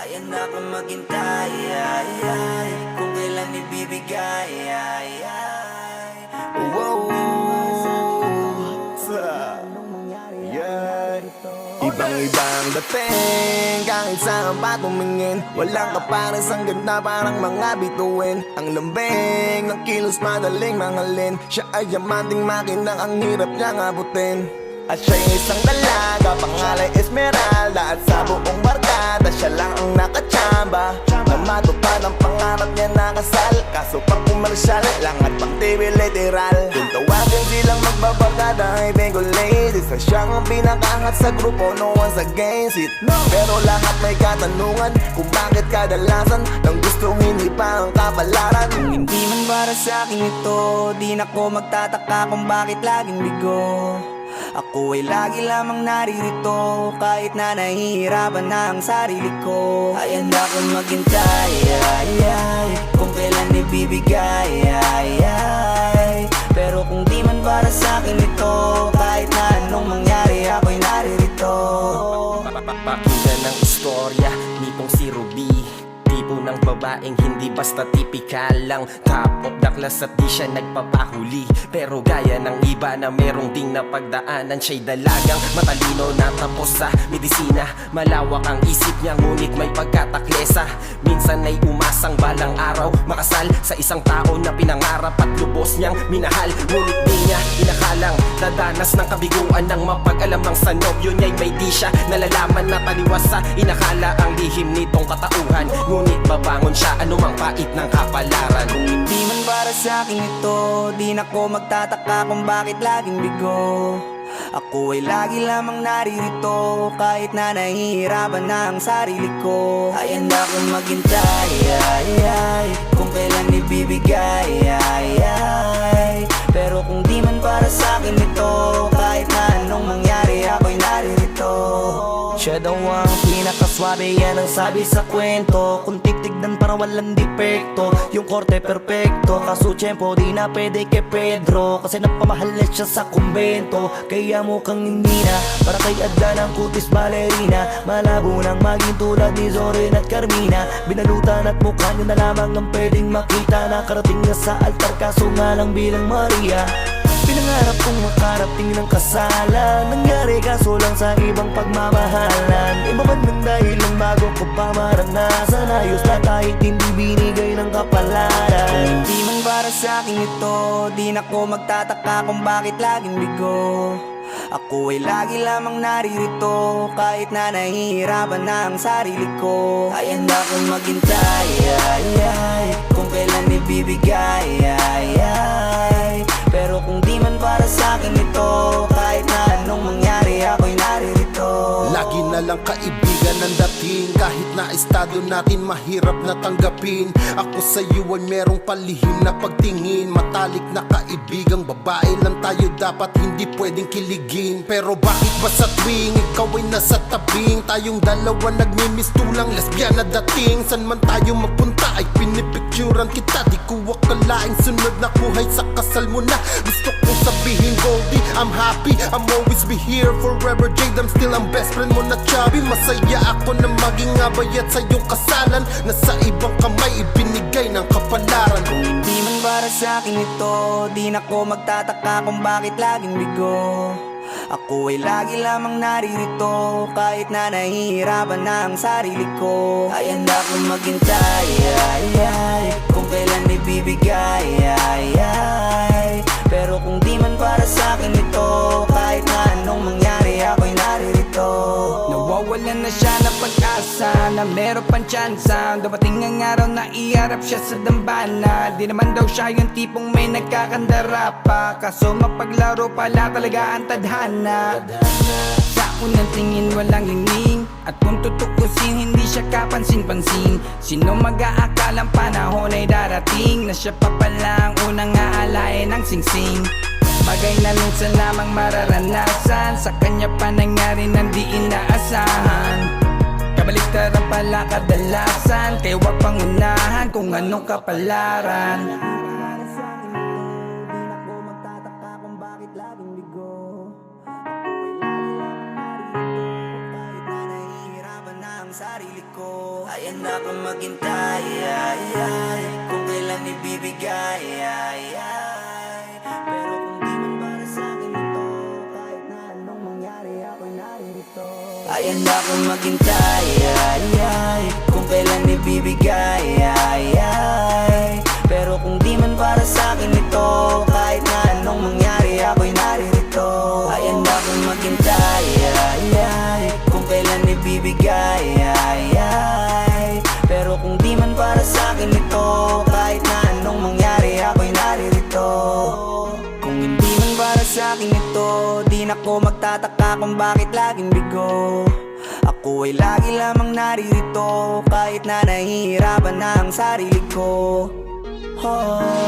Handa akong maghintay, kung kailan ibibigay, wow. Yeah. Ibang-ibang dating, kahit saan pa tumingin. Walang kapares, ang ganda parang mga bituin. Ang lambing ng kilos, madaling mangalin. Siya ay yamanting makina, ang hirap niyang abutin. At siya'y isang dalaga, pangalan Esmeralda. At sa buong barkada, siya lang ang nakachamba na matupad ang pangarap niya na kasal. Kaso pang komersyal lang at pang TV literal. Kung tawagin silang magbabarkada ay bingo ladies, na siyang ang pinakaangat sa grupo, no one's against it. Pero lahat may katanungan kung bakit kadalasan nang gustong hindi pa ang kapalaran. Kung hindi man para sa akin ito, di na ko magtataka kung bakit laging bigo. Ako ay lagi lamang naririto, kahit na nahihirapan na ang sarili ko. Ay handa akong maghintay, kung kailan ibibigay, pero kung di man para sa akin ito, kahit na anong mangyari, ako'y naririto. Pakinggan ang istorya nitong si Ruby, tipo ng babaeng hindi basta tipikal lang. Top of the class at di siya nagpapahuli, pero gaya ng iba na merong ding napagdaanan. Siya'y dalagang matalino na tapos sa medisina. Malawak ang isip niya ngunit may pagkataklesa. Minsan ay umasang balang araw makasal sa isang tao na pinangarap at lubos niyang minahal. Ngunit di niya inakalang dadanas ng kabiguan ng mapag-alam ng sa nobyo niya'y may di siya nalalaman na taliwas sa inakala ang lihim nitong katauhan. Ngunit babangon siya anumang pait ng kapalaran. Kung hindi man para sa akin ito, di na ko magtataka kung bakit laging bigo. Ako ay lagi lamang naririto, kahit na nahihirapan na ang sarili ko. Ay handa akong maghintay, kung kailan ibibigay, pero kung di man para sa akin ito, kahit na anong mangyari, ako'y naririto. Siya daw ang pinakaswabe, yan ang sabi sa kwento. Kung titignan para walang depekto, yung korte perfecto. Kaso tiyempo di na pwede kay Pedro, kasi napamahalit siya sa kumbento. Kaya mukhang hindi na para kay Adlan ang kutis balerina. Malabo nang maging tulad ni Zorin at Carmina. Binalutan at mukha niya na lamang ang pwedeng makita. Nakarating na sa altar kaso nga lang bilang Maria. Pinangarap kong makarating ng kasalan, nangyari kaso lang sa ibang pagmamahalan. Iba man ng dahilan bago ko pa maranasan, ayos na kahit hindi binigay ng kapalaran. Kung hindi man para sa akin ito, di na ko magtataka kung bakit laging bigo. Ako ay lagi lamang naririto, kahit na nahihirapan na ang sarili ko. Ay handa akong maghintay, kung kailan ibibigay, pero kung di man para sa akin ito, kahit na anong mangyari, ako'y naririto. Lagi na lang kaibigan ang dating, kahit na estado natin mahirap na tanggapin. Ako sa iyo ay merong palihim na pagtingin. Matalik na kaibigang babae lang tayo, dapat hindi pwedeng kiligin. Pero bakit ba sa tuwing ikaw ay nasa tabing, tayong dalawa nagmimistulang lesbiana dating? San man tayo magpunta ay pinipicturan kita. Di ko akalaing sunod na buhay sa kasal mo na. Gusto kong sabihin Goldie, I'm happy, I'm always be here forever. Jade, I'm still ang best friend mo na chubby. Masaya ako na maging abay at sa iyong kasalan, na sa ibang kamay ibinigay ng kapalaran. Kung hindi man para sa akin ito, di na ko magtataka kung bakit laging bigo. Ako ay lagi lamang naririto, kahit na nahihirapan na ang sarili ko. Ay handa akong maghintay, kung kailan ibibigay, pero kung di man para sa akin ito, kahit na anong mangyari, ako'y naririto. Nawawalan na siya ng pag-asa na meron pang tsansa. Dumating ang araw na iharap siya sa dambana. Di naman daw siya yung tipong may nagkakandara pa, kaso mapaglaro pala talaga ang tadhana. Sa unang tingin walang hinging, at kung tutukusin hindi siya kapansin-pansin. Sino mag-aakalang panahon ay darating, na siya pa pala ang unang aalain ng singsing. Bagay na minsan lamang mararanasan, sa kanya pa nangyari nang di inaasahan. Kabaliktaran pala kadalasan, kaya wag pangunahan kung anong kapalaran. Sarili ko, ay Handa kang maghintay, ay, ay, kung kailan ibibigay, ay, ay. Pero kung di man para sa'kin ito, kahit na anong mangyari ako'y naririto. Ay, handa kang maghintay, ay, ay, kung kailan ibibigay, ay, ay. Pero kung di man para sa'kin ito, kahit na anong mangyari ako'y naririto. Ay, handa kang maghintay, ay, ay, kung kailan ibibigay, ay, ay. Pero kung di man para sa'kin ito, kahit na anong mangyari ako'y naririto. Kung hindi man para sa'kin ito, di na ko magtataka kung bakit laging bigo. Ako ay lagi lamang naririto, kahit na nahihirapan na ang sarili ko. Oh.